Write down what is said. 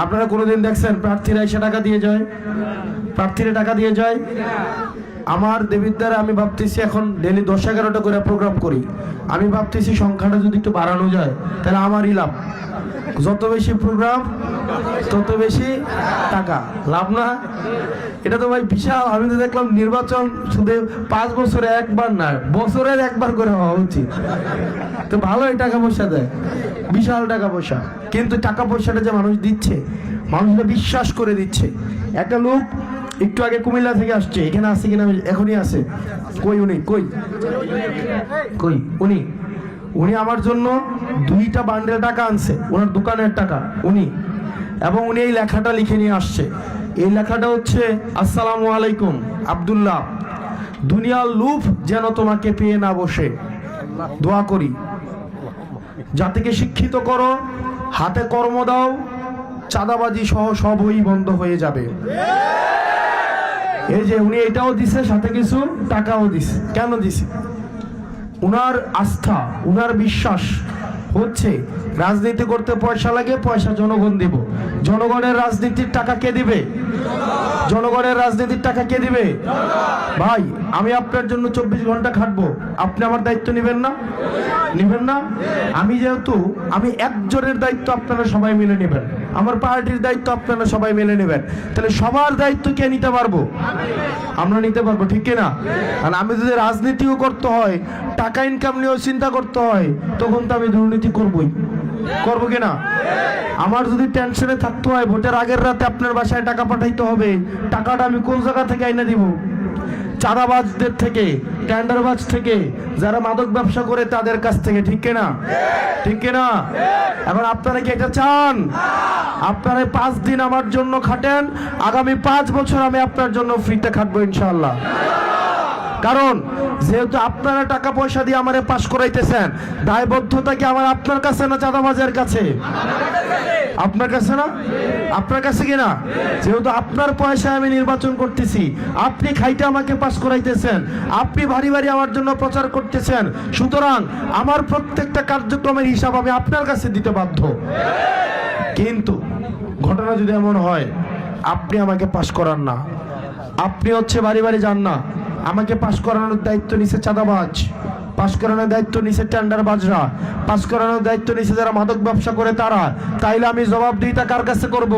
আপনারা কোনোদিন দেখছেন প্রার্থীরা এসে টাকা দিয়ে যায়? প্রার্থীরা টাকা দিয়ে যায়? আমার দেবিদ্বারে আমি ভাবতেছি এখন ডেলি 10-11টা করে প্রোগ্রাম করি। আমি ভাবতেছি সংখ্যাটা যদি একটু বাড়ানো যায় তাহলে আমারই লাভ। যত বেশি প্রোগ্রাম তত বেশি টাকা, লাভ না? এটা তো ভাই বিশাল। আমি তো দেখলাম নির্বাচন শুধু 5 বছরে একবার না, বছরের একবার করে হওয়া উচিত। তো ভালোই টাকা পয়সা দেয়, বিশাল টাকা পয়সা। কিন্তু টাকা পয়সাটা যে মানুষ দিচ্ছে, মানুষরা বিশ্বাস করে দিচ্ছে। একটা লোক একটু আগে কুমিল্লা থেকে আসছে, এখানে আসছে কিনা এখনই আছে? কই উনি? কই কই উনি? উনি আমার জন্য 2টা বান্ডেল টাকা আনছে, ওনার দোকানের টাকা উনি। এবং উনি এই লেখাটা লিখে নিয়ে আসছে। এই লেখাটা হচ্ছে, আসসালামু আলাইকুম আব্দুল্লাহ, দুনিয়ার লোভ যেন তোমাকে পেয়ে না বসে। দোয়া করি জাতিকে শিক্ষিত করো, হাতে কর্ম দাও, চাঁদাবাজি সহ সবই বন্ধ হয়ে যাবে। এই যে উনি এটাও দিছে, সাথে কিছু টাকাও দিছে। কেন দিছে? উনার আস্থা, উনার বিশ্বাস হচ্ছে রাজনীতি করতে পয়সা লাগে, পয়সা জনগণ দিব। জনগণের রাজনীতির টাকা কে দিবে? জনগণের রাজনীতির টাকা কে দিবে? ভাই, আমি আপনার জন্য 24 ঘন্টা খাটবো, আপনি আমার দায়িত্ব নেবেন না? নেবেন না? আমি যেহেতু আমি একজনের দায়িত্ব আপনারা সবাই মিলে নেবেন, আমার পার্টির দায়িত্ব আপনারা সবাই মিলে নেবেন, তাহলে সবার দায়িত্ব কে নিতে পারবো? আমরা নিতে পারবো, ঠিক কিনা? আর আমি যদি রাজনীতিও করতে হয়, টাকা ইনকাম নিয়েও চিন্তা করতে হয়, তখন তো আমি দুর্নীতি করবই, করবো কিনা? আমার যদি টেনশনে থাকতে হয়, ভোটের আগের রাতে আপনার বাসায় টাকা পাঠাইতে হবে, টাকাটা আমি কোন জায়গা থেকে আইনা দিব? চাঁদাবাজদের থেকে, টেন্ডারবাজ থেকে, যারা মাদক ব্যবসা করে তাদের কাছ থেকে, ঠিক কিনা? ঠিক কিনা? এখন আপনারা কি এটা চান? আপনারা 5 দিন আমার জন্য খাটেন, আগামী 5 বছর আমি আপনার জন্য ফ্রিতে খাটবো ইনশাআল্লাহ। কারণ যেহেতু আপনারা টাকা পয়সা দিয়ে আমারে পাস করাইতেছেন, দায়বদ্ধতা কি আমার আপনার কাছে না চাঁদাবাজের কাছে? আপনার কাছে না? আপনার কাছে কিনা? যেহেতু আপনার পয়সায় আমি নির্বাচন করতেছি, আপনি খাইতে আমাকে পাস করাইতেছেন, আপনি ভারী ভারী আমার জন্য প্রচার করতেছেন, সুতরাং আমার প্রত্যেকটা কার্যক্রমের হিসাব আমি আপনার কাছে দিতে বাধ্য। কিন্তু ঘটনা যদি এমন হয় আপনি আমাকে পাস করান না, আপনি হচ্ছে বাড়ি বাড়ি যান না, আমাকে পাস করানোর দায়িত্ব নিছে চাঁদাবাজ, পাস করানোর দায়িত্ব নিছে টেন্ডারবাজরা, পাস করানোর দায়িত্ব নিছে যারা মাদক ব্যবসা করে তারা, তাইলে আমি জবাবদিহিতা কার কাছে করব?